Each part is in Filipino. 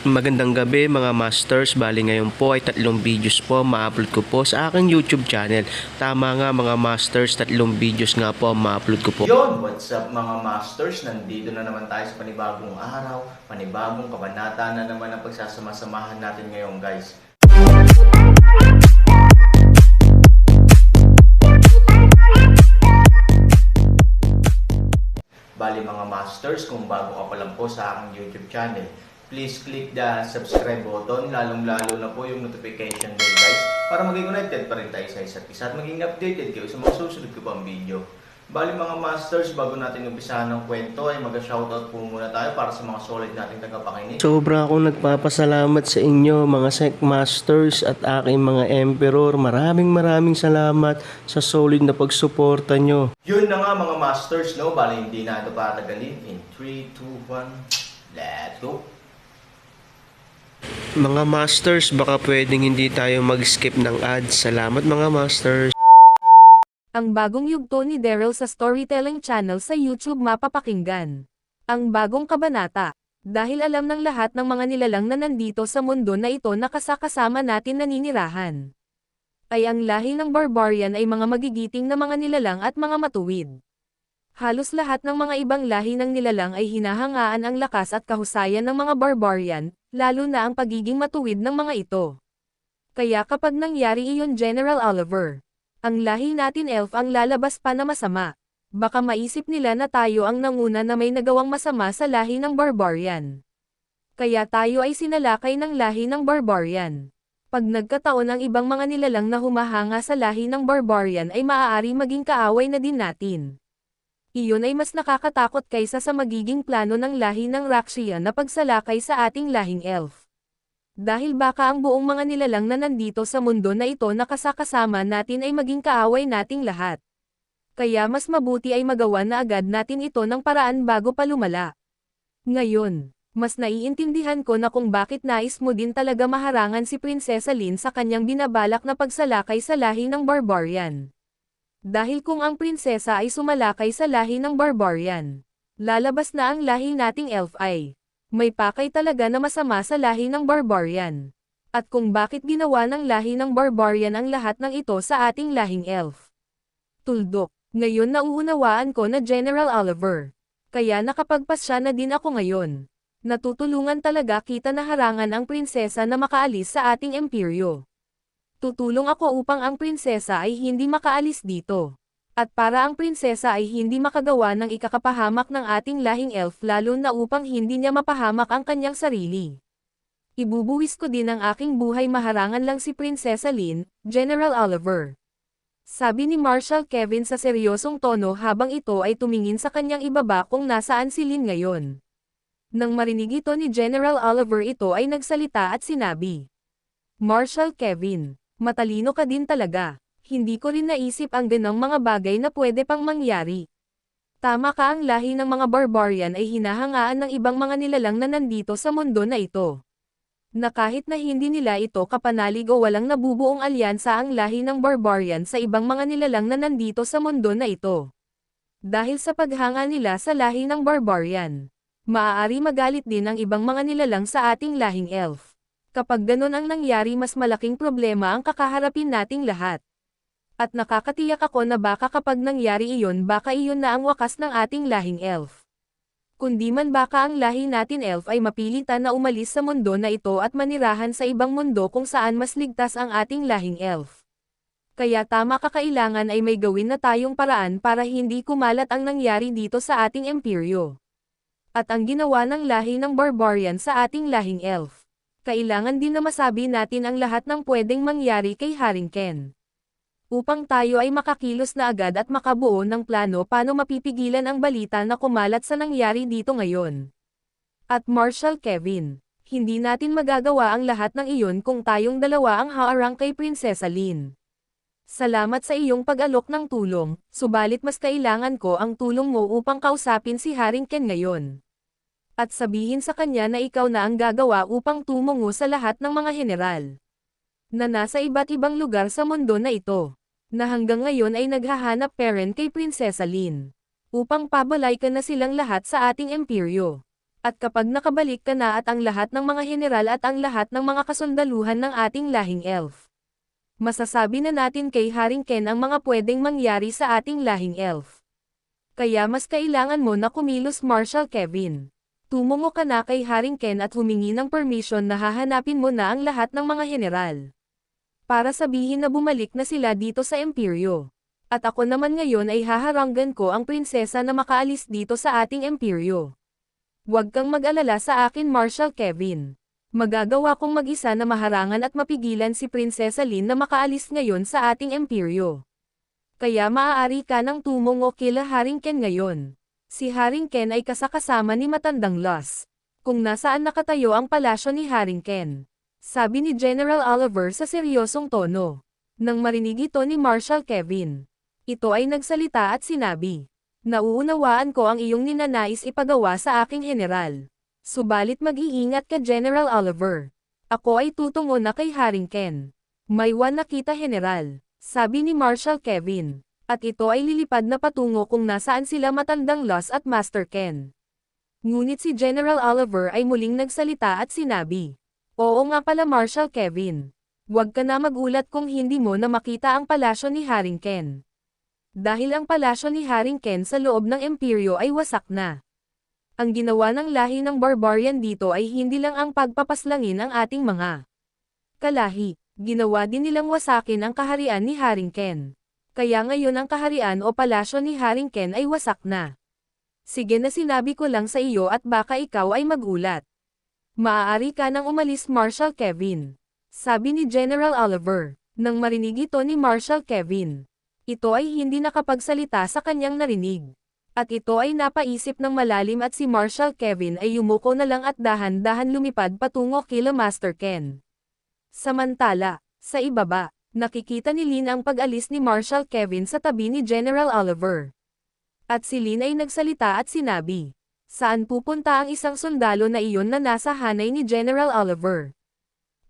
Magandang gabi mga masters, bali ngayon po ay 3 videos po ma-upload ko po sa aking YouTube channel. Tama nga mga masters, 3 videos nga po ma-upload ko po. Yon, what's up mga masters? Nandito na naman tayo sa panibagong araw, panibagong kabanata na naman ang pagsasama-samahan natin ngayon guys. Bali mga masters, kung bago ka pa lang po sa aking YouTube channel, please click the subscribe button, lalong-lalo na po yung notification bell guys, para maging connected pa rin tayo sa isa't isa at maging updated kayo sa mga susunod ko pang video. Bali mga masters, bago natin umpisahan ng kwento ay mag-shoutout po muna tayo para sa mga solid nating tagapakinig. Sobra akong nagpapasalamat sa inyo mga Sec Masters at aking mga Emperor. Maraming salamat sa solid na pagsuporta nyo. Yun na nga mga masters, no? Bali hindi na ito patagalin. In 3, 2, 1, let's go! Mga masters, baka pwedeng hindi tayo mag-skip ng ads. Salamat mga masters. Ang bagong yugto ni Daryl sa Storytelling Channel sa YouTube mapapakinggan. Ang bagong kabanata. Dahil alam ng lahat ng mga nilalang na nandito sa mundo na ito na kasakasama natin naninirahan. Ay ang lahi ng barbarian ay mga magigiting na mga nilalang at mga matuwid. Halos lahat ng mga ibang lahi ng nilalang ay hinahangaan ang lakas at kahusayan ng mga barbarian, lalo na ang pagiging matuwid ng mga ito. Kaya kapag nangyari iyon General Oliver, ang lahi natin elf ang lalabas pa na masama. Baka maisip nila na tayo ang nanguna na may nagawang masama sa lahi ng barbarian. Kaya tayo ay sinalakay ng lahi ng barbarian. Pag nagkataon ang ibang mga nilalang na humahanga sa lahi ng barbarian ay maaari maging kaaway na din natin. Iyon ay mas nakakatakot kaysa sa magiging plano ng lahi ng Rakshia na pagsalakay sa ating lahing elf. Dahil baka ang buong mga nilalang na nandito sa mundo na ito na kasakasama natin ay maging kaaway nating lahat. Kaya mas mabuti ay magawa na agad natin ito ng paraan bago pa lumala. Ngayon, mas naiintindihan ko na kung bakit nais mo din talaga maharangan si Prinsesa Lin sa kanyang binabalak na pagsalakay sa lahi ng barbarian. Dahil kung ang prinsesa ay sumalakay sa lahi ng barbarian, lalabas na ang lahi nating elf ay may pakay talaga na masama sa lahi ng barbarian. At kung bakit ginawa ng lahi ng barbarian ang lahat ng ito sa ating lahing elf. Tuldok, ngayon nauunawaan ko na General Oliver. Kaya nakapagpasya na din ako ngayon. Natutulungan talaga kita na harangan ang prinsesa na makaalis sa ating imperyo. Tutulong ako upang ang prinsesa ay hindi makaalis dito. At para ang prinsesa ay hindi makagawa ng ikakapahamak ng ating lahing elf lalo na upang hindi niya mapahamak ang kanyang sarili. Ibubuwis ko din ang aking buhay maharangan lang si Prinsesa Lin, General Oliver. Sabi ni Marshal Kevin sa seryosong tono habang ito ay tumingin sa kanyang ibaba kung nasaan si Lin ngayon. Nang marinig ito ni General Oliver ito ay nagsalita at sinabi, Marshal Kevin, matalino ka din talaga. Hindi ko rin naisip ang ganang mga bagay na pwede pang mangyari. Tama ka, ang lahi ng mga barbarian ay hinahangaan ng ibang mga nilalang na nandito sa mundo na ito. Na kahit na hindi nila ito kapanalig o walang nabubuong alyansa ang lahi ng barbarian sa ibang mga nilalang na nandito sa mundo na ito. Dahil sa paghanga nila sa lahi ng barbarian, maaari magalit din ang ibang mga nilalang sa ating lahing elf. Kapag ganon ang nangyari, mas malaking problema ang kakaharapin nating lahat. At nakakatiyak ako na baka kapag nangyari iyon baka iyon na ang wakas ng ating lahing elf. Kundi man baka ang lahi natin elf ay mapilitan na umalis sa mundo na ito at manirahan sa ibang mundo kung saan mas ligtas ang ating lahing elf. Kaya tama, kakailangan ay may gawin na tayong paraan para hindi kumalat ang nangyari dito sa ating imperyo. At ang ginawa ng lahi ng barbarian sa ating lahing elf. Kailangan din na masabi natin ang lahat ng pwedeng mangyari kay Haring Ken. Upang tayo ay makakilos na agad at makabuo ng plano paano mapipigilan ang balita na kumalat sa nangyari dito ngayon. At Marshal Kevin, hindi natin magagawa ang lahat ng iyon kung tayong dalawa ang haarang kay Prinsesa Lin. Salamat sa iyong pag-alok ng tulong, subalit mas kailangan ko ang tulong mo upang kausapin si Haring Ken ngayon. At sabihin sa kanya na ikaw na ang gagawa upang tumungo sa lahat ng mga general na nasa iba't ibang lugar sa mundo na ito, na hanggang ngayon ay naghahanap peren kay Prinsesa Lin, upang pabalay ka na silang lahat sa ating imperyo. At kapag nakabalik ka na at ang lahat ng mga general at ang lahat ng mga kasundaluhan ng ating lahing elf, masasabi na natin kay Haring Ken ang mga pwedeng mangyari sa ating lahing elf. Kaya mas kailangan mo na kumilos Marshal Kevin. Tumungo ka na kay Haring Ken at humingi ng permission na hahanapin mo na ang lahat ng mga general, para sabihin na bumalik na sila dito sa Imperyo. At ako naman ngayon ay haharanggan ko ang prinsesa na makaalis dito sa ating Imperyo. Huwag kang mag-alala sa akin Marshal Kevin. Magagawa kong mag-isa na maharangan at mapigilan si Prinsesa Lin na makaalis ngayon sa ating Imperyo. Kaya maaari ka nang tumungo kila Haring Ken ngayon. Si Haring Ken ay kasakasama ni Matandang Los, kung nasaan nakatayo ang palasyo ni Haring Ken, sabi ni General Oliver sa seryosong tono. Nang marinig ito ni Marshal Kevin, ito ay nagsalita at sinabi, "Nauunawaan ko ang iyong ninanais ipagawa sa aking general. Subalit mag-iingat ka General Oliver. Ako ay tutungo na kay Haring Ken. May nakita general," sabi ni Marshal Kevin. At ito ay lilipad na patungo kung nasaan sila Matandang Los at Master Ken. Ngunit si General Oliver ay muling nagsalita at sinabi, "Oo nga pala Marshal Kevin. Huwag ka na magulat kung hindi mo na makita ang palasyo ni Haring Ken. Dahil ang palasyo ni Haring Ken sa loob ng Imperyo ay wasak na. Ang ginawa ng lahi ng barbarian dito ay hindi lang ang pagpapaslangin ang ating mga kalahi, ginawa din nilang wasakin ang kaharian ni Haring Ken. Kaya ngayon ang kaharian o palasyo ni Haring Ken ay wasak na. Sige na sinabi ko lang sa iyo at baka ikaw ay magulat. Maaari ka nang umalis Marshal Kevin," sabi ni General Oliver. Nang marinig ito ni Marshal Kevin, ito ay hindi nakapagsalita sa kanyang narinig. At ito ay napaisip ng malalim at si Marshal Kevin ay yumuko na lang at dahan-dahan lumipad patungo kila Master Ken. Samantala, sa ibaba, nakikita ni Lin ang pag-alis ni Marshal Kevin sa tabi ni General Oliver. At si Lin ay nagsalita at sinabi, "Saan pupunta ang isang sundalo na iyon na nasa hanay ni General Oliver?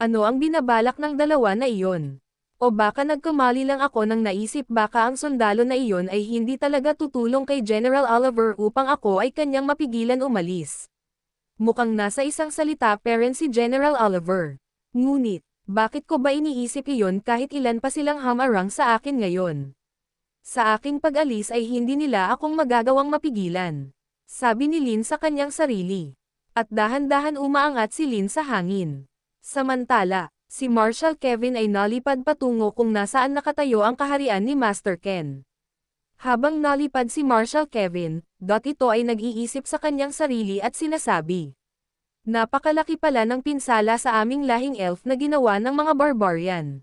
Ano ang binabalak ng dalawa na iyon? O baka nagkamali lang ako nang naisip baka ang sundalo na iyon ay hindi talaga tutulong kay General Oliver upang ako ay kanyang mapigilan umalis." Mukhang nasa isang salita parent si General Oliver. Ngunit, bakit ko ba iniisip iyon kahit ilan pa silang hamarang sa akin ngayon? Sa aking pag-alis ay hindi nila akong magagawang mapigilan, sabi ni Lin sa kanyang sarili. At dahan-dahan umaangat si Lin sa hangin. Samantala, si Marshal Kevin ay nalipad patungo kung nasaan nakatayo ang kaharian ni Master Ken. Habang nalipad si Marshal Kevin, ito ay nag-iisip sa kanyang sarili at sinasabi, "Napakalaki pala ng pinsala sa aming lahing elf na ginawa ng mga barbarian.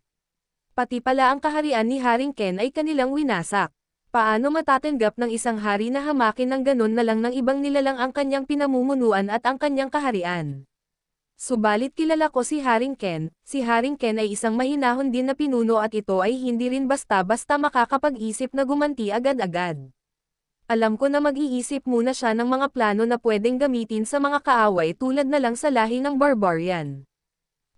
Pati pala ang kaharian ni Haring Ken ay kanilang winasak. Paano matatanggap ng isang hari na hamakin ng ganon na lang ng ibang nilalang ang kanyang pinamumunuan at ang kanyang kaharian? Subalit kilala ko si Haring Ken ay isang mahinahon din na pinuno at ito ay hindi rin basta-basta makakapag-isip na gumanti agad-agad. Alam ko na mag-iisip muna siya ng mga plano na pwedeng gamitin sa mga kaaway tulad na lang sa lahi ng barbarian.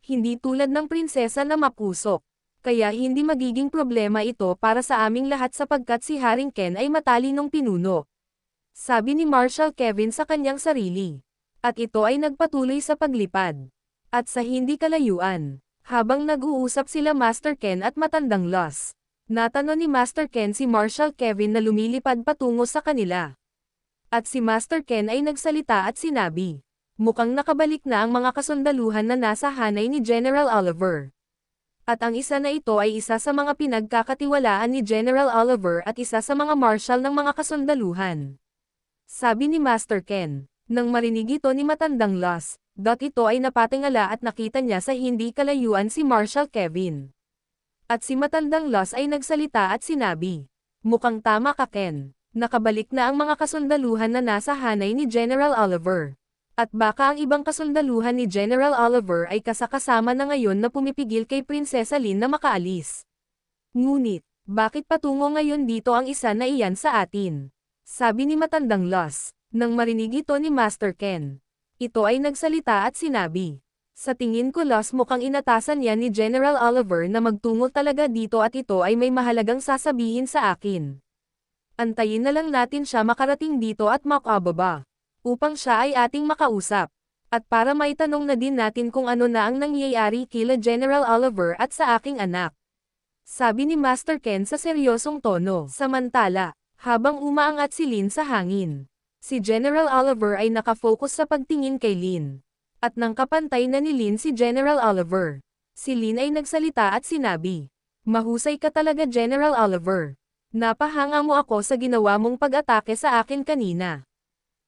Hindi tulad ng prinsesa na mapusok. Kaya hindi magiging problema ito para sa aming lahat sapagkat si Haring Ken ay matalinong pinuno," sabi ni Marshal Kevin sa kanyang sarili. At ito ay nagpatuloy sa paglipad. At sa hindi kalayuan, habang nag-uusap sila Master Ken at Matandang Los, natanong ni Master Ken si Marshal Kevin na lumilipad patungo sa kanila. At si Master Ken ay nagsalita at sinabi, "Mukhang nakabalik na ang mga kasundaluhan na nasa hanay ni General Oliver. At ang isa na ito ay isa sa mga pinagkakatiwalaan ni General Oliver at isa sa mga marshal ng mga kasundaluhan," sabi ni Master Ken. Nang marinig ito ni Matandang Los, ito ay napatingala at nakita niya sa hindi kalayuan si Marshal Kevin. At si Matandang Los ay nagsalita at sinabi, "Mukhang tama ka Ken. Nakabalik na ang mga kasundaluhan na nasa hanay ni General Oliver. At baka ang ibang kasundaluhan ni General Oliver ay kasakasama na ngayon na pumipigil kay Prinsesa Lin na makaalis. Ngunit, bakit patungo ngayon dito ang isa na iyan sa atin?" sabi ni Matandang Los. Nang marinig ito ni Master Ken, ito ay nagsalita at sinabi, "Sa tingin ko Los mukhang inatasan yan ni General Oliver na magtungo talaga dito at ito ay may mahalagang sasabihin sa akin. Antayin na lang natin siya makarating dito at makababa, upang siya ay ating makausap. At para maitanong na din natin kung ano na ang nangyayari kila General Oliver at sa aking anak. Sabi ni Master Ken sa seryosong tono. Samantala, habang umaangat si Lin sa hangin, si General Oliver ay nakafocus sa pagtingin kay Lin. At nang kapantay na ni Lin si General Oliver, si Lin ay nagsalita at sinabi, "Mahusay ka talaga General Oliver. Napahanga mo ako sa ginawa mong pag-atake sa akin kanina."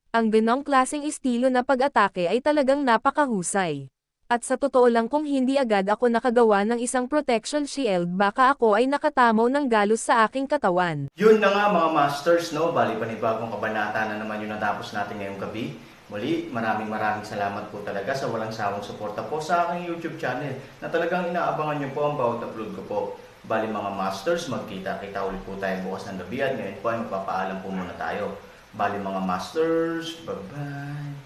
Ang ganong klaseng estilo na pag-atake ay talagang napakahusay. At sa totoo lang kung hindi agad ako nakagawa ng isang protection shield baka ako ay nakatamaw ng galos sa aking katawan. Yun na nga mga masters, no? Bali panibagong kabanata na naman yung natapos natin ngayong gabi. Muli, maraming salamat po talaga sa walang sawang suporta po sa aking YouTube channel na talagang inaabangan nyo po ang bawat upload ko po. Bali mga masters, magkita-kita ulit po tayo bukas ng gabi at ngayon po ay magpapaalam po muna tayo. Bali mga masters, bye-bye!